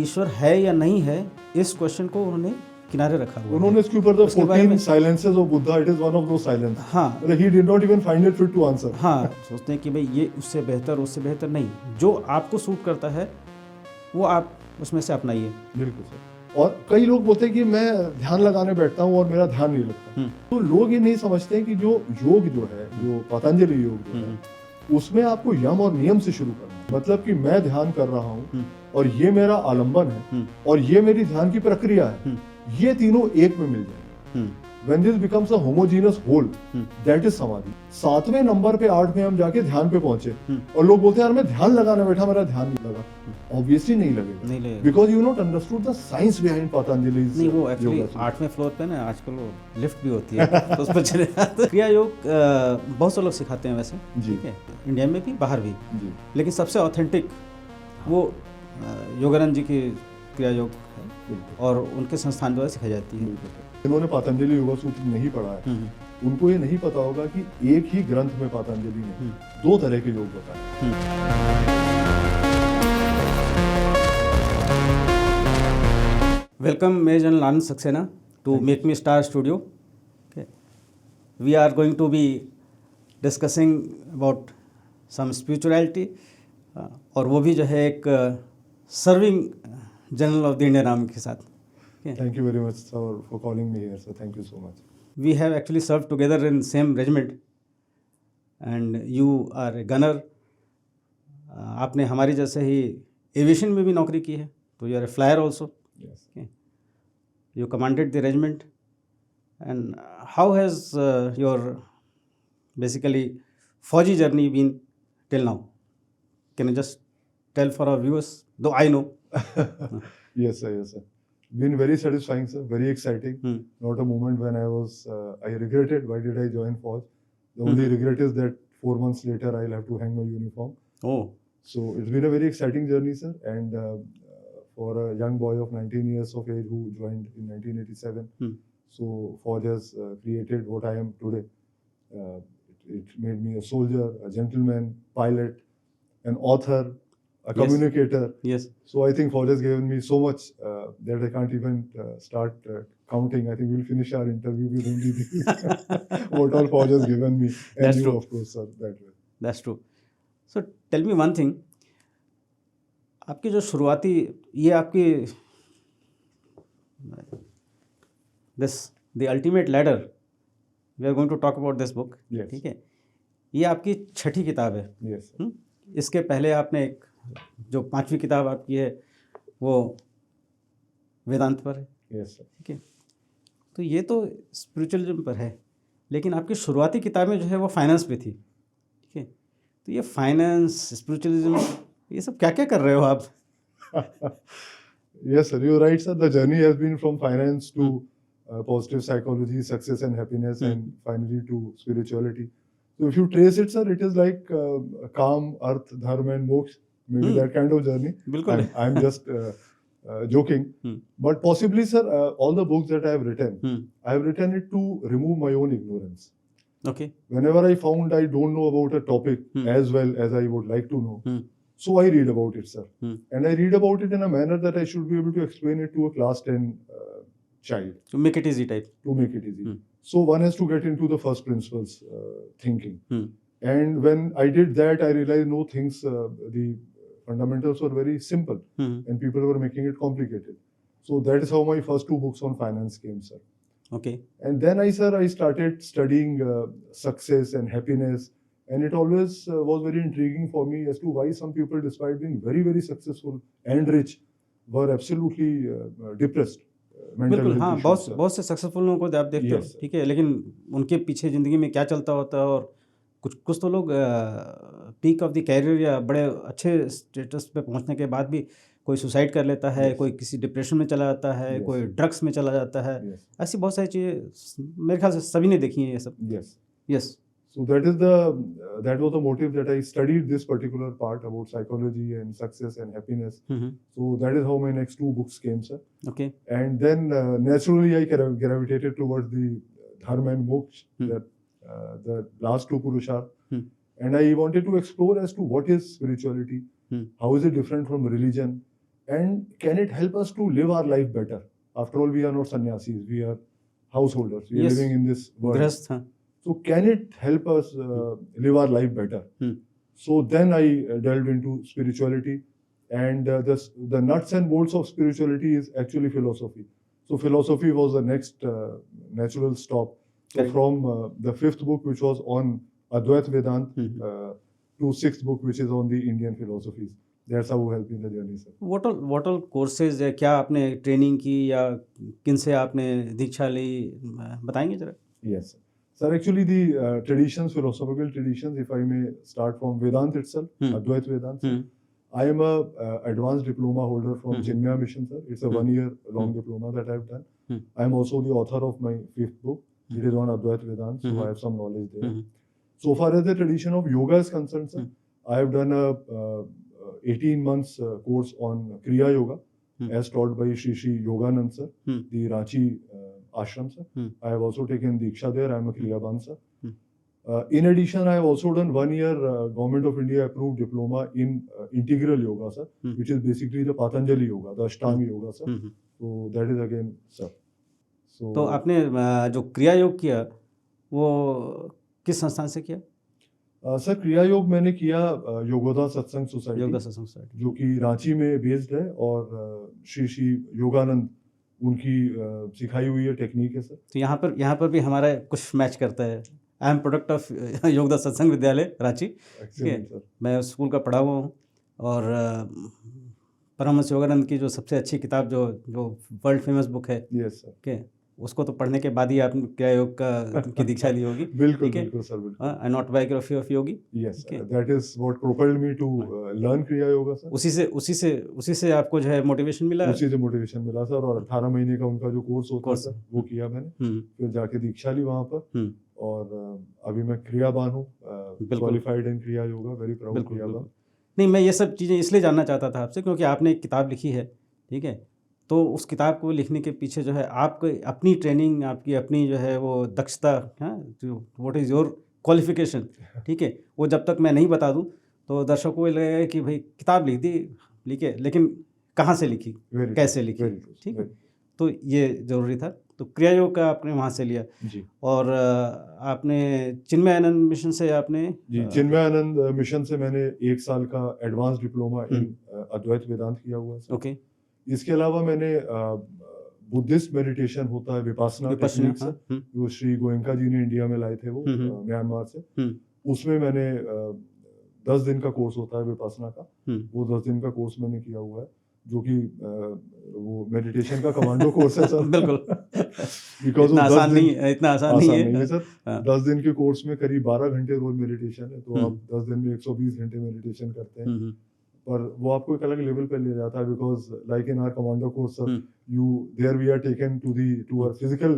ईश्वर है या नहीं है, इस क्वेश्चन को उन्होंने किनारे रखा हुआ है। उन्होंने इसके ऊपर द उसके बारे 14 में silences of Buddha, it is one of those silences. हाँ Like he did not even find it fit to answer. हाँ सोचते हैं कि भाई ये उससे बेहतर उससे बेहतर नहीं, जो आपको सूट करता है वो आप उसमें से अपनाइए। बिल्कुल सर। और कई लोग बोलते हैं कि मैं ध्यान लगाने बैठता हूँ और मेरा ध्यान नहीं लगता। तो लोग ये नहीं समझते हैं कि जो योग जो है, जो पतंजलि योग जो है, उसमें आपको यम और नियम से शुरू करना है। मतलब कि मैं ध्यान कर रहा हूँ और ये मेरा आलंबन है और ये मेरी ध्यान की प्रक्रिया है, ये तीनों एक में मिल जाएंगे। When this becomes a homogeneous whole, that is समाधि। 7वें नंबर पे 8 में हम जाके ध्यान पे पहुंचे और लोग बोलते हैं यार मैं ध्यान लगाने बैठा, मेरा ध्यान नहीं लगा। Obviously नहीं लगेगा, because you not understood the science behind Patanjali's नहीं, वो एक्चुअली 8वें फ्लोर पे ना आजकल वो लिफ्ट भी होती है तो उस पर चले जाते हैं। क्रिया योग बहुत से लोग सिखाते हैं वैसे, ठीक है, इंडिया में भी बाहर भी, लेकिन सबसे ऑथेंटिक वो योगानंद जी की क्रिया योग है और उनके संस्थान द्वारा सिखाई जाती है। जिन्होंने पतंजलि योगा सूत्र नहीं पढ़ा है उनको ये नहीं पता होगा कि एक ही ग्रंथ में पतंजलि ने 2 तरह के योग बताए। Welcome, Major Anand Saxena, to Make Me Star Studio. Okay. We are going to be discussing about some spirituality और वो भी जो है एक serving general of the Indian army के साथ। Thank you very much sir for calling me here, sir. Thank you so much. We have actually served together in same regiment and you are a gunner. आपने हमारी जैसे ही aviation में भी नौकरी की है, तो you are a flyer also. Yes. Okay. You commanded the regiment, and how has your basically Fauji journey been till now? Can you just tell for our viewers? Though I know. Yes sir, yes sir. Been very satisfying sir, very exciting. Not a moment when I regretted why did I join Fauj. The only regret is that 4 months later I'll have to hang my uniform. Oh. So it's been a very exciting journey sir, and for a young boy of 19 years of age who joined in 1987. So Fauj has created what I am today. It made me a soldier, a gentleman, pilot, an author, a communicator. Yes. So I think Fauj has given me so much that I can't even start counting. I think we'll finish our interview with only this. What all Fauj has given me. And That's you, true. of course, sir, that way. That's true. So tell me one thing. आपकी जो शुरुआती ये आपकी this the ultimate ladder, we are going to talk about this book, ठीक है, ये आपकी 6ठी किताब है। Yes. इसके पहले आपने एक जो 5वीं किताब आपकी है वो वेदांत पर है। Yes, sir. ठीक है, तो ये तो स्पिरिचुअलिज्म पर है, लेकिन आपकी शुरुआती किताबें जो है वो फाइनेंस पे थी, ठीक है, तो ये फाइनेंस, स्पिरिचुअलिज्म, ये सब क्या क्या कर रहे हो आप? Yes sir, you're right sir. The journey has been from finance to positive psychology, success and happiness, and finally to spirituality. So if you trace it sir, it is like calm, earth, dharma and moksha, maybe that kind of journey. बिल्कुल। I'm just joking, but possibly sir, all the books that I have written, I have written it to remove my own ignorance. Okay. Whenever I found I don't know about a topic as well as I would like to know, so I read about it sir, and I read about it in a manner that I should be able to explain it to a class 10 child. To make it easy type. To make it easy. So one has to get into the first principles thinking. And when I did that, I realized no things, the fundamentals were very simple and people were making it complicated. So that is how my first 2 books on finance came sir. Okay. And then I started studying success and happiness, and it always was very intriguing for me as to why some people, despite being very very successful and rich, were absolutely depressed. बिल्कुल, हाँ, बहुत से successful लोगों को आप देखते हो, ठीक है, लेकिन उनके पीछे ज़िंदगी में क्या चलता होता है, और कुछ तो लोग पीक ऑफ द कैरियर या बड़े अच्छे स्टेटस पे पहुंचने के बाद भी कोई सुसाइड कर लेता है, कोई किसी डिप्रेशन में चला जाता है, कोई ड्रग्स में चला जाता है, ऐसी बहुत सारी चीज़ें मेरे ख्याल से सभी ने देखी हैं ये सब। Yes. So that was the motive that I studied this particular part about psychology and success and happiness. So that is how my next 2 books came sir. Okay. And then naturally I gravitated towards the dharma and moksha, the last 2 purusharth, and I wanted to explore as to what is spirituality, how is it different from religion, and can it help us to live our life better? After all, we are not sannyasis, we are householders, we are Yes. living in this world. गृहस्थ, हाँ. So can it help us live our life better? So then I delved into spirituality, and the nuts and bolts of spirituality is actually philosophy. So philosophy was the next natural stop. So Correct. from the fifth book, which was on Advait Vedant, to sixth book, which is on the Indian philosophies. That's how helped in the journey, sir. what all courses है, क्या आपने training की या किन से आपने दीक्षा ली, बताएंगे जरा? Yes, sir. Sir, actually the traditions, philosophical traditions, if I may start from Vedant itself, Advait Vedant, sir. I am a advanced diploma holder from Chinmaya Mission, sir. It's a 1 year long diploma that I've done. I am also the author of my fifth book. It is on Advait Vedant, so I have some knowledge there. So far as the tradition of yoga is concerned, sir, I have done a 18 months course on Kriya Yoga, as taught by Shri Yoganand, sir, the Ranchi ashram, sir. I have also taken Diksha there. I am a Kriyaban, sir. In addition, I have also done 1 year Government of India approved diploma in integral yoga, sir, which is basically the Patanjali yoga, the Ashtanga yoga, sir. So that is again, sir. तो आपने जो क्रिया योग किया वो किस संस्थान से किया? सर, क्रिया योग मैंने किया योगोदा सत्संग सोसाइटी, योगा सत्संग सोसाइटी, जो कि रांची में बेस्ड है, और श्री योगानंद उनकी सिखाई हुई है टेक्निक है, सर. तो यहाँ पर भी हमारा कुछ मैच करता है. I am product of Yogoda सत्संग विद्यालय रांची. मैं उस स्कूल का पढ़ा हुआ हूँ, और परमहंस योगानंद की जो सबसे अच्छी किताब जो वर्ल्ड फेमस बुक है, यस सर, के उसको तो पढ़ने के बाद ही आपने क्रिया योग की दीक्षा ली होगी. बिल्कुल बिल्कुल सर, बिल्कुल. An autobiography of yogi. Yes, that is what propelled me to learn kriya yoga, sir. उसी से आपको जो है मोटिवेशन मिला. उसी से मोटिवेशन मिला, सर. और 18 महीने का उनका जो कोर्स होता है, सर, वो किया मैंने. फिर जाके दीक्षा ली वहाँ पर, और अभी मैं क्रियाबान हूँ, क्वालिफाइड इन क्रिया योगा, वेरी प्राउड क्रियाबान. नहीं, मैं ये सब चीज़ें इसलिए जानना चाहता था आपसे, क्योंकि आपने एक किताब लिखी है, ठीक है. तो उस किताब को लिखने के पीछे जो है आपको अपनी ट्रेनिंग, आपकी अपनी जो है वो दक्षता, हाँ, जो व्हाट इज़ योर क्वालिफिकेशन, ठीक है, वो जब तक मैं नहीं बता दूं तो दर्शकों को लगेगा कि भाई किताब लिख दी, लिखे, लेकिन कहाँ से लिखी, कैसे लिखी, ठीक है. तो ये ज़रूरी था. तो क्रिया योग का आपने वहाँ से लिया जी. और आपने चिन्मय आनंद मिशन से आपने जी, चिन्मय आनंद मिशन से मैंने 1 साल का एडवांस डिप्लोमा इन अद्वैत वेदांत किया हुआ है. ओके. इसके अलावा मैंने बुद्धिस्ट मेडिटेशन होता है, विपासना टेक्निक, सर, जो श्री गोयंका जी ने इंडिया में लाए थे, वो म्यांमार से. उसमें मैंने 10 दिन का कोर्स होता है विपासना का, वो 10 दिन का कोर्स मैंने किया हुआ है, जो कि वो मेडिटेशन का कमांडो कोर्स है, सर. बिल्कुल. बिकॉज इतना आसान नहीं है, सर. 10 दिन के कोर्स में करीब 12 घंटे रोज मेडिटेशन है, तो आप 10 दिन में 120 घंटे मेडिटेशन करते हैं. पर वो आपको एक अलग लेवल पे ले जाता है, because like in our commando course, sir, there we are taken to our physical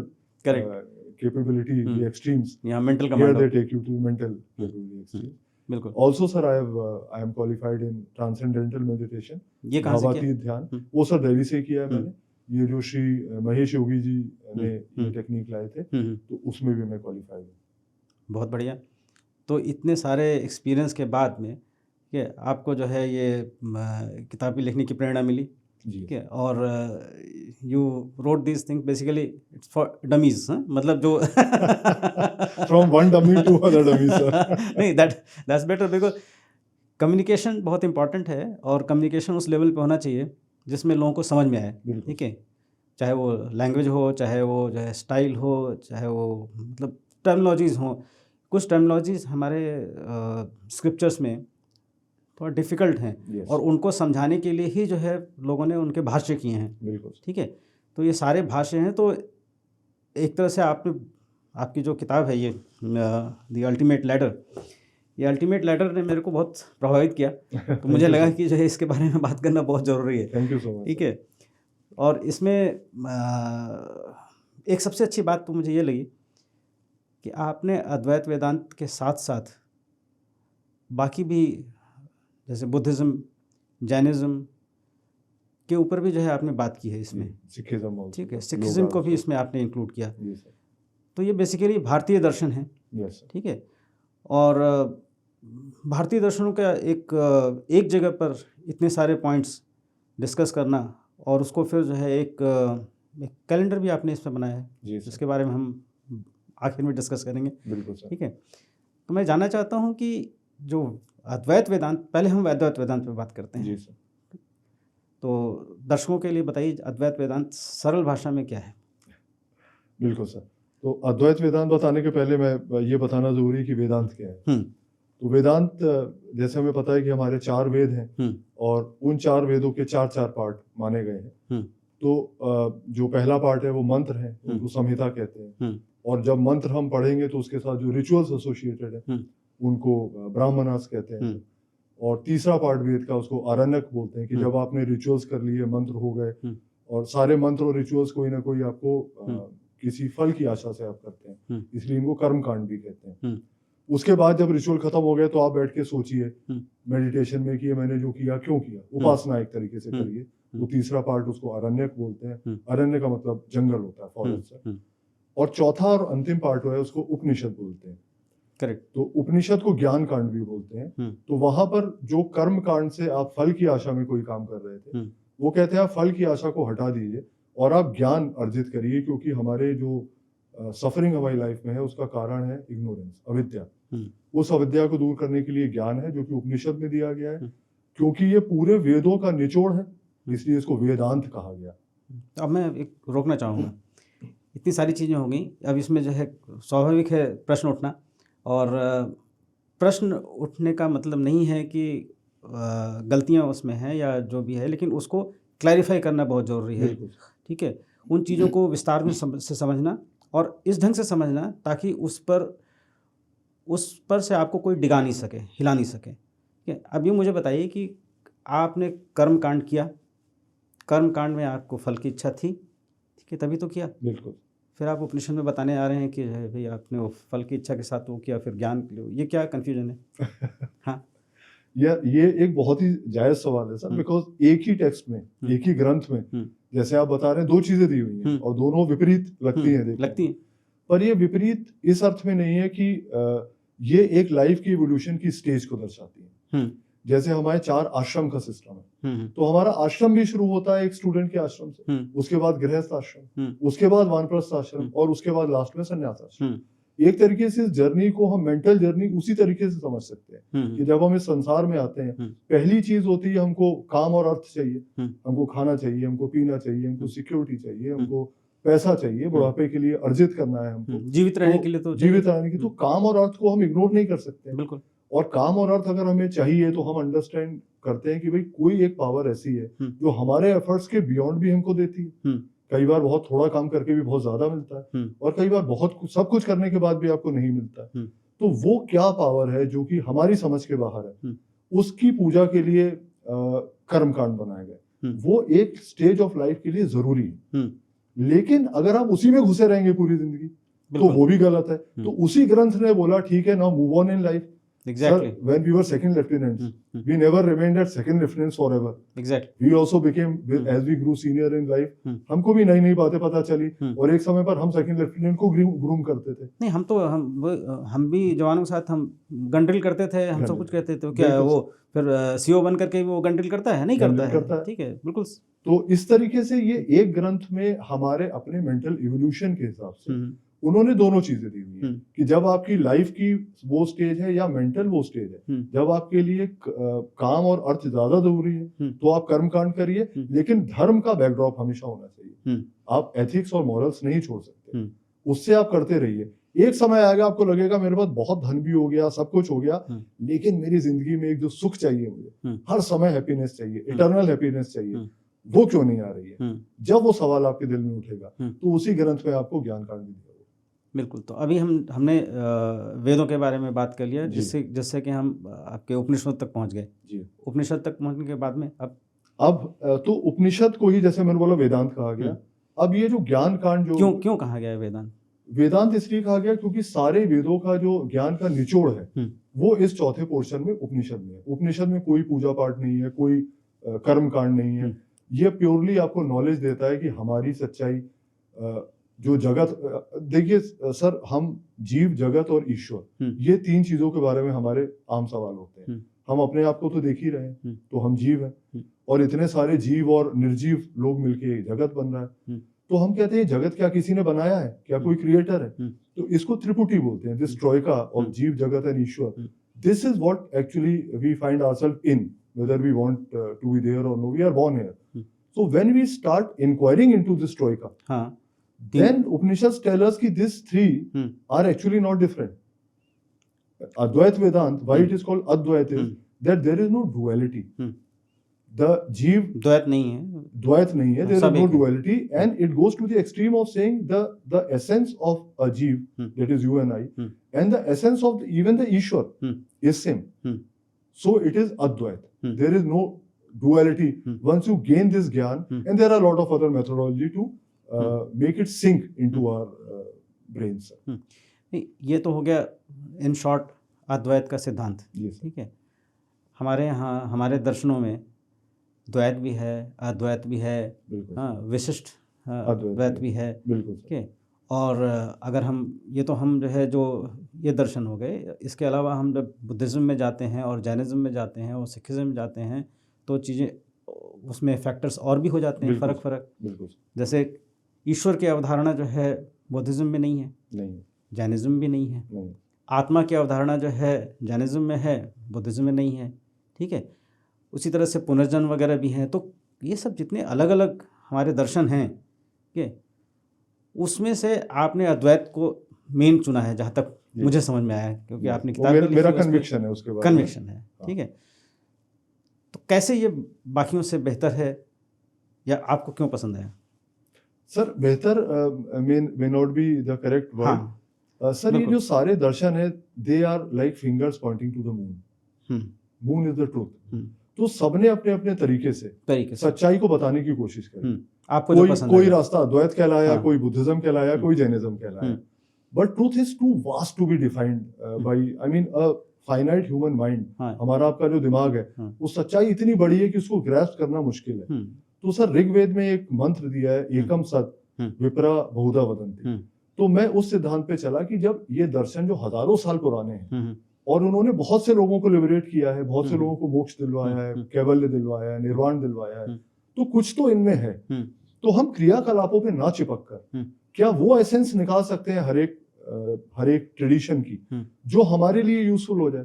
capability, the extremes. या mental commando, they take you to mental capability extremes. बिल्कुल. Also sir, I am qualified in transcendental meditation. ये कहाँ से किया? ध्यान, वो sir Delhi से किया है मैंने. ये जो श्री महेश योगी जी ने ये टेक्निक लाए थे, तो उसमें भी मैं क्वालिफाइड हूँ. बहुत बढ़िया. तो इतने सारे एक्सपीरियंस के बाद में कि आपको जो है ये किताब भी लिखने की प्रेरणा मिली, ठीक है, और you wrote this thing basically it's for dummies, मतलब जो from one dummy to other dummy, sir. नहीं, दैट्स बेटर, बिकॉज कम्युनिकेशन बहुत इंपॉर्टेंट है, और कम्युनिकेशन उस लेवल पे होना चाहिए जिसमें लोगों को समझ में आए, ठीक है, चाहे वो लैंग्वेज हो, चाहे वो जो है स्टाइल हो, चाहे वो मतलब टर्मिनोलॉजीज़ हो. कुछ टर्मिनोलॉजीज़ हमारे स्क्रिप्चर्स में थोड़ा डिफ़िकल्ट हैं, और उनको समझाने के लिए ही जो है लोगों ने उनके भाष्य किए हैं. बिल्कुल. ठीक है, तो ये सारे भाष्य हैं. तो एक तरह से आपकी जो किताब है ये द अल्टीमेट लैडर, ये अल्टीमेट लैडर ने मेरे को बहुत प्रभावित किया. तो मुझे लगा कि जो है इसके बारे में बात करना बहुत ज़रूरी है. Thank you so much. ठीक है, और इसमें एक सबसे अच्छी बात तो मुझे ये लगी कि आपने अद्वैत वेदांत के साथ साथ बाकी भी जैसे बुद्धिज़्म, जैनिज़्म के ऊपर भी जो है आपने बात की है इसमें. सिखिज़्म, ठीक है, सिखिज़्म को भी इसमें आपने इंक्लूड किया. तो ये बेसिकली भारतीय दर्शन है. ठीक है, और भारतीय दर्शनों का एक जगह पर इतने सारे पॉइंट्स डिस्कस करना और उसको फिर जो है एक कैलेंडर भी आपने इसमें बनाया है, जिसके बारे में हम आखिर में डिस्कस करेंगे। बिल्कुल सर। ठीक है, तो मैं जानना चाहता हूँ कि जो अद्वैत वेदांत, पहले हम अद्वैत वेदांत पे बात करते हैं। जी सर। तो दर्शकों के लिए बताइए अद्वैत वेदांत सरल भाषा में क्या है? बिल्कुल सर। तो अद्वैत वेदांत बताने के पहले मैं ये बताना जरूरी है कि वेदांत क्या है। तो वेदांत, जैसे हमें पता है कि हमारे 4 वेद हैं और उन 4 वेदों के 4 पार्ट माने गए हैं। तो जो पहला पार्ट है वो मंत्र है, उनको संहिता कहते हैं। और जब मंत्र हम पढ़ेंगे तो उसके साथ जो रिचुअल्स एसोसिएटेड है उनको ब्राह्मणास कहते हैं। और तीसरा पार्ट वेद का, उसको आरण्यक बोलते हैं, कि जब आपने रिचुअल्स कर लिए, मंत्र हो गए, और सारे मंत्र और रिचुअल्स कोई ना कोई आपको किसी फल की आशा से आप करते हैं, इसलिए इनको कर्म कांड भी कहते हैं। उसके बाद जब रिचुअल खत्म हो गए तो आप बैठ के सोचिए मेडिटेशन में कि ये मैंने जो किया क्यों किया, उपासना एक तरीके से करिए। तो तीसरा पार्ट उसको अरण्यक बोलते हैं। अरण्य का मतलब जंगल होता है, फॉरेस्ट। और चौथा और अंतिम पार्ट है उसको उपनिषद बोलते हैं। करेक्ट। तो उपनिषद को ज्ञान कांड भी बोलते हैं। तो वहां पर जो कर्म कांड से आप फल की आशा में कोई काम कर रहे थे, वो कहते हैं आप फल की आशा को हटा दीजिए और आप ज्ञान अर्जित करिए, क्योंकि हमारे जो सफरिंग हमारी लाइफ में है उसका कारण है इग्नोरेंस, अविद्या। उस अविद्या को दूर करने के लिए ज्ञान है, जो कि उपनिषद में दिया गया है। क्योंकि ये पूरे वेदों का निचोड़ है, इसलिए इसको वेदांत कहा गया। अब मैं एक रोकना चाहूँगा, इतनी सारी चीज़ें हो गई, अब इसमें जो है स्वाभाविक है प्रश्न उठना। और प्रश्न उठने का मतलब नहीं है कि गलतियाँ उसमें हैं या जो भी है, लेकिन उसको क्लैरिफाई करना बहुत ज़रूरी है। ठीक है, उन चीज़ों को विस्तार में से समझना और इस ढंग से समझना ताकि उस पर से आपको कोई डिगा नहीं सके, हिला नहीं सके। ठीक है, अब ये मुझे बताइए कि आपने कर्म कांड किया, कर्म कांड में आपको फल की इच्छा थी, ठीक है, तभी तो किया। बिल्कुल। फिर आप उपनिषद में बताने आ रहे हैं कि भाई आपने वो फल की इच्छा के साथ वो किया, फिर ज्ञान, ये क्या कन्फ्यूजन है? हाँ, ये एक बहुत ही जायज़ सवाल है सर, बिकॉज एक ही टेक्स्ट में, एक ही ग्रंथ में जैसे आप बता रहे हैं 2 चीजें दी हुई हैं और दोनों विपरीत लगती हैं। पर ये विपरीत इस अर्थ में नहीं है कि ये एक लाइफ की इवोल्यूशन की स्टेज को दर्शाती है। जैसे हमारे 4 आश्रम का सिस्टम है, तो हमारा आश्रम भी शुरू होता है एक स्टूडेंट के आश्रम से, उसके बाद गृहस्थ आश्रम, उसके बाद वानप्रस्थ आश्रम और उसके बाद लास्ट में संन्यास आश्रम। एक तरीके से इस जर्नी को हम मेंटल जर्नी उसी तरीके से समझ सकते हैं कि जब हम इस संसार में आते हैं, पहली चीज होती है हमको काम और अर्थ चाहिए, हमको खाना चाहिए, हमको पीना चाहिए, हमको सिक्योरिटी चाहिए, हमको पैसा चाहिए, बुढ़ापे के लिए अर्जित करना है, हमको जीवित रहने के लिए, तो जीवित रहने की, तो काम और अर्थ को हम इग्नोर नहीं कर सकते। बिल्कुल। और काम और अर्थ अगर हमें चाहिए तो हम अंडरस्टैंड करते हैं कि भाई कोई एक पावर ऐसी है जो हमारे एफर्ट्स के बियॉन्ड भी हमको देती है। कई बार बहुत थोड़ा काम करके भी बहुत ज्यादा मिलता है और कई बार बहुत सब कुछ करने के बाद भी आपको नहीं मिलता है। तो वो क्या पावर है जो कि हमारी समझ के बाहर है, उसकी पूजा के लिए कर्म कांड बनाए गए। वो एक स्टेज ऑफ लाइफ के लिए जरूरी है, लेकिन अगर आप उसी में घुसे रहेंगे पूरी जिंदगी तो वो भी गलत है। तो उसी ग्रंथ ने बोला ठीक है, now move on in life. Exactly. Sir, when we were second lieutenants, we never remained at second lieutenants forever. Exactly. We also became, as we grew senior in life, हमको भी नई नई बातें पता चली और एक समय पर हम सेकंड लेफ्टिनेंट को ग्रूम करते थे। नहीं, हम भी जवानों के साथ हम गन ड्रिल करते थे, हम सब कुछ कहते थे। क्या वो फिर सीओ बन करके वो गन ड्रिल करता है? नहीं करता है। ठीक है, बिल्कुल। तो इस तरीके से ये एक ग्रंथ में हमारे अपने मेंटल इवोल्यूशन के हिसाब से उन्होंने दोनों चीजें दी हुई हैं कि जब आपकी लाइफ की वो स्टेज है या मेंटल वो स्टेज है, जब आपके लिए काम और अर्थ ज्यादा जरूरी है तो आप कर्म कांड करिए, लेकिन धर्म का बैकड्रॉप हमेशा होना चाहिए। आप एथिक्स और मॉरल्स नहीं छोड़ सकते, उससे आप करते रहिए। एक समय आएगा आपको लगेगा मेरे पास बहुत धन भी हो गया, सब कुछ हो गया, लेकिन मेरी जिंदगी में एक जो सुख चाहिए, मुझे हर समय हैप्पीनेस चाहिए, इटर्नल हैप्पीनेस चाहिए, वो क्यों नहीं आ रही है? जब वो सवाल आपके दिल में उठेगा तो उसी ग्रंथ में आपको ज्ञान कांड भी दिया। बिल्कुल। तो अभी हमने वेदों के बारे में बात कर लिया, जिससे कि हम आपके उपनिषद तक पहुंच गए। जी, उपनिषद तक पहुंचने के बाद में अब तो उपनिषद को ही जैसे मैंने बोला वेदांत कहा गया। अब ये जो ज्ञान कांड जो क्यों कहा गया है वेदांत? वेदांत इसलिए कहा गया क्योंकि सारे वेदों का जो ज्ञान का निचोड़ है वो इस चौथे पोर्शन में उपनिषद में है। उपनिषद में कोई पूजा पाठ नहीं है, कोई कर्म कांड नहीं है। ये प्योरली आपको नॉलेज देता है कि हमारी सच्चाई, जो जगत, देखिए सर, हम जीव, जगत और ईश्वर, ये 3 चीजों के बारे में हमारे आम सवाल होते हैं। हम अपने आप को तो देख ही रहे हैं, तो हम जीव हैं, और इतने सारे जीव और निर्जीव लोग मिलके एक जगत बन रहा है, तो हम कहते हैं जगत क्या किसी ने बनाया है, क्या कोई क्रिएटर है? तो इसको त्रिपुटी बोलते हैं, दिस ट्रोइका ऑफ जीव, जगत एंड ईश्वर. This is what actually we find ourselves in, whether we want to be there or no, we are born here. So when we start inquiring into this troika, then Upanishads tell us that these three are actually not different. Advaita Vedanta, why it is called Advaita, is that there is no duality. The jeev द्वैत नहीं है, there is no duality, and it goes to the extreme of saying the essence of a jeev, that is you and I, and the essence of even the Ishwar is same. So it is Advaita. There is no duality. Once you gain this gyan, and there are a lot of other methodology to make it sink into our brains. ये तो हो गया in short अद्वैत का सिद्धांत. ठीक है. हमारे यहाँ हमारे दर्शनों में द्वैत भी है, अद्वैत भी है, हाँ, विशिष्ट अद्वैत भी है. ठीक है. और अगर हम ये तो हम जो है जो ये दर्शन हो गए, इसके अलावा हम जब बुद्धिज़्म में जाते हैं और जैनिज़्म में जाते हैं और सिखिज़्म में जाते हैं तो चीज़ें उसमें फैक्टर्स और भी हो जाते हैं, फ़र्क. जैसे ईश्वर की अवधारणा जो है बुद्धिज़्म में नहीं है, जैनिज़्म भी नहीं है. आत्मा की अवधारणा जो है जैनिज़्म में है, बुद्धिज़्म में नहीं है. ठीक है. उसी तरह से पुनर्जन्म वगैरह भी हैं. तो ये सब जितने अलग अलग हमारे दर्शन हैं, ठीक है, उसमें से आपने अद्वैत को मेन चुना है, जहाँ तक मुझे समझ में आया है, क्योंकि आपने किताब में मेरा कन्विक्शन है उसके बारे में. कन्विक्शन है. ठीक है. तो कैसे ये बाकियों से बेहतर है या आपको क्यों पसंद आया? सर बेहतर may not be the correct word. Sir ये जो सारे दर्शन है, they are like fingers pointing to the moon. Moon is the truth. तो सबने अपने अपने तरीके से सच्चाई को बताने की कोशिश करी. आपको कोई रास्ता अद्वैत कहलाया, कोई बुद्धिज्म कहलाया, कोई जैनिज्म कहलाया. But truth is too vast to be defined by, I mean a finite human mind. हमारा आपका जो दिमाग है, वो सच्चाई इतनी बड़ी है कि उसको ग्रैस्प करना मुश्किल है. तो सर ऋग्वेद में एक मंत्र दिया है, एकम सत विप्रा बहुधा वदन्ति. तो मैं उस सिद्धांत पे चला कि जब ये दर्शन जो हजारों साल पुराने हैं और उन्होंने बहुत से लोगों को लिबरेट किया है, बहुत से लोगों को मोक्ष दिलवाया है, कैवल्य दिलवाया है, निर्वाण दिलवाया है, तो कुछ तो इनमें है. तो हम क्रियाकलापों पे ना चिपक कर क्या वो एसेंस निकाल सकते हैं हर एक ट्रेडिशन की, जो हमारे लिए यूजफुल हो जाए.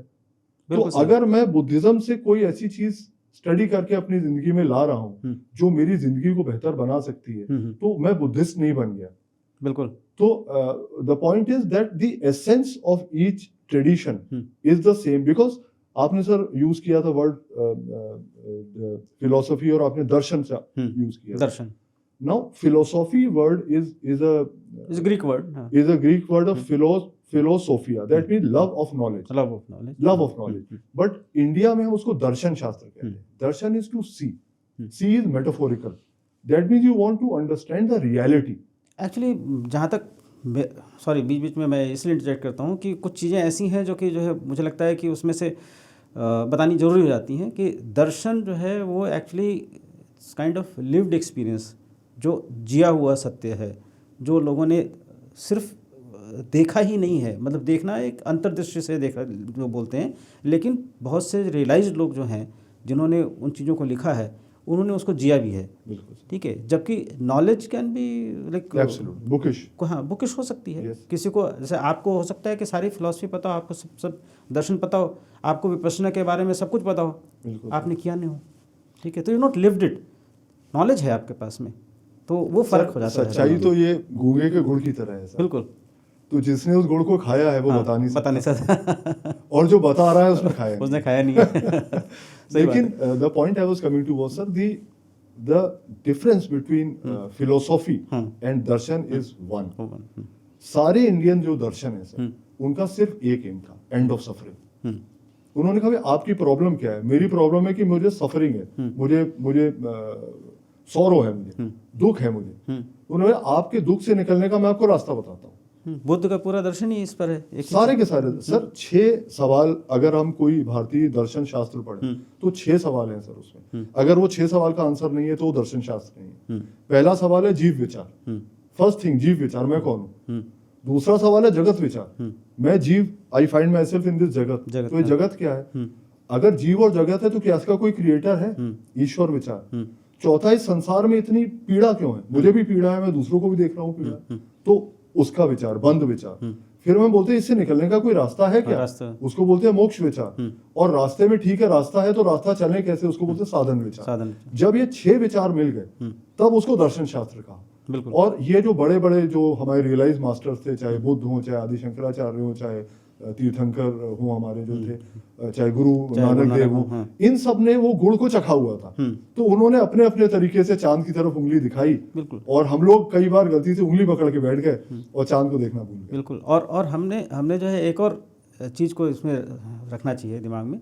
तो अगर मैं बुद्धिज्म से कोई ऐसी चीज स्टडी करके अपनी जिंदगी में ला रहा हूँ जो मेरी जिंदगी को बेहतर बना सकती है, तो मैं बुद्धिस्ट नहीं बन गया. बिल्कुल. तो the point is that the essence of each tradition is the same. Because आपने सर यूज किया था वर्ड फिलोसफी और आपने दर्शन से यूज किया. दर्शन. Now philosophy word is a Greek word of philosophia, that means love of knowledge. But India में हम उसको दर्शन शास्त्र कहते हैं. Darshan is to see is metaphorical. That means you want to understand the reality. Actually जहाँ तक सॉरी बीच बीच में मैं इसलिए इंटरजेक्ट करता हूँ कि कुछ चीज़ें ऐसी हैं जो कि जो है मुझे लगता है कि उसमें से बतानी ज़रूरी हो जाती हैं कि दर्शन जो है वो actually kind of lived experience, जो जिया हुआ सत्य है, जो लोगों ने सिर्फ देखा ही नहीं है. मतलब देखना एक अंतर्दृष्टि से देखा जो बोलते हैं, लेकिन बहुत से रियलाइज्ड लोग जो हैं जिन्होंने उन चीज़ों को लिखा है, उन्होंने उसको जिया भी है. ठीक है. जबकि knowledge can be like bookish. हाँ, बुकिश हो सकती है. किसी को, जैसे आपको हो सकता है कि सारी फिलॉसफी पता हो, आपको सब दर्शन पता हो, आपको विपश्यना के बारे में सब कुछ पता हो, आपने किया नहीं हो. ठीक है. तो you not lived it. Knowledge है आपके पास में, तो वो फर्क हो जाता है. सच्चाई तो ये गूंगे के गुड़ की तरह है. बिल्कुल. तो जिसने उस गुड़ को खाया है वो बता नहीं सकता. और जो बता रहा है उसने खाया नहीं है. लेकिन the point I was coming to was sir the difference between philosophy and दर्शन इज वन. सारे इंडियन जो दर्शन है सर, उनका सिर्फ एक एम था, एंड ऑफ सफरिंग. उन्होंने कहा आपकी प्रॉब्लम क्या है? मेरी प्रॉब्लम है कि मुझे सफरिंग है, मुझे सौरो है, मुझे दुख है. मुझे उन्होंने आपके दुख से निकलने का मैं आपको रास्ता बताता हूँ. बुद्ध का पूरा दर्शन ही इस पर है. सारे के सारे सर 6 सवाल, अगर हम कोई भारतीय दर्शन शास्त्र पढ़े तो 6 सवाल हैं सर उसमें. अगर वो 6 सवाल का आंसर नहीं है तो वो दर्शन शास्त्र नहीं है. पहला सवाल है जीव विचार. फर्स्ट थिंग, जीव विचार, मैं कौन हूँ. दूसरा सवाल है जगत विचार, मैं जीव, I find my self in this जगत. तो ये जगत क्या है? अगर जीव और जगत है तो क्या इसका कोई क्रिएटर है? ईश्वर विचार। चौथा, इस संसार में इतनी पीड़ा क्यों है? मुझे भी पीड़ा है, मैं दूसरों को भी देख रहा हूँ पीड़ा, तो उसका विचार, बंध विचार। फिर हम बोलते हैं इससे निकलने का कोई रास्ता है क्या? उसको बोलते हैं मोक्ष विचार। और रास्ते में ठीक है रास्ता है, तो रास्ता चले कैसे? उसको बोलते हैं साधन विचार। जब ये 6 विचार मिल गए तब उसको दर्शन शास्त्र कहा। बिल्कुल। और ये जो बड़े बड़े जो हमारे रियलाइज मास्टर्स थे, चाहे बुद्ध हो, चाहे आदि शंकराचार्य हो, चाहे तीर्थंकर हो हमारे जो थे, चाहे गुरु नानक देव हो, इन सब ने वो गुड़ को चखा हुआ था। तो उन्होंने अपने अपने तरीके से चांद की तरफ उंगली दिखाई। बिल्कुल। और हम लोग कई बार गलती से उंगली पकड़ के बैठ गए और चांद को देखना भूल गए। बिल्कुल। और हमने जो है एक और चीज़ को इसमें रखना चाहिए दिमाग में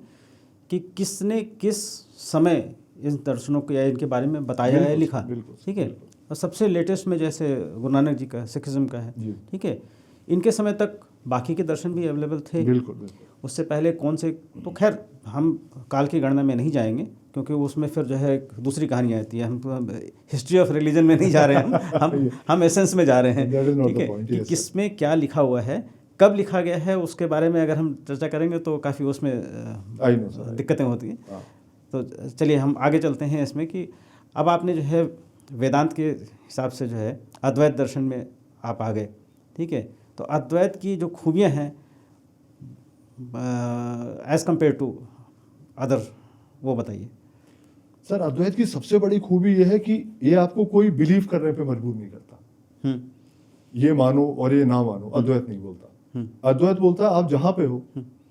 कि किसने किस समय इन दर्शनों को या इनके बारे में बताया है, लिखा। ठीक है। और सबसे लेटेस्ट में जैसे गुरु नानक जी का सिखिज्म का है, ठीक है, इनके समय तक बाकी के दर्शन भी अवेलेबल थे। बिल्कुल। उससे पहले कौन से, तो खैर हम काल की गणना में नहीं जाएंगे क्योंकि उसमें फिर जो है दूसरी कहानी आती है। हम हिस्ट्री ऑफ रिलीजन में नहीं जा रहे हैं, हम एसेंस में जा रहे हैं। ठीक है, कि किसमें क्या लिखा हुआ है, कब लिखा गया है, उसके बारे में अगर हम चर्चा करेंगे तो काफ़ी उसमें दिक्कतें होती हैं। तो चलिए हम आगे चलते हैं इसमें कि अब आपने जो है वेदांत के हिसाब से जो है अद्वैत दर्शन में आप आ गए। ठीक है, तो अद्वैत की जो खूबियाँ हैं एज़ कम्पेयर टू अदर, वो बताइए। सर, अद्वैत की सबसे बड़ी खूबी ये है कि ये आपको कोई बिलीव करने पे मजबूर नहीं करता। ये मानो और ये ना मानो, अद्वैत नहीं बोलता। अद्वैत बोलता है आप जहाँ पे हो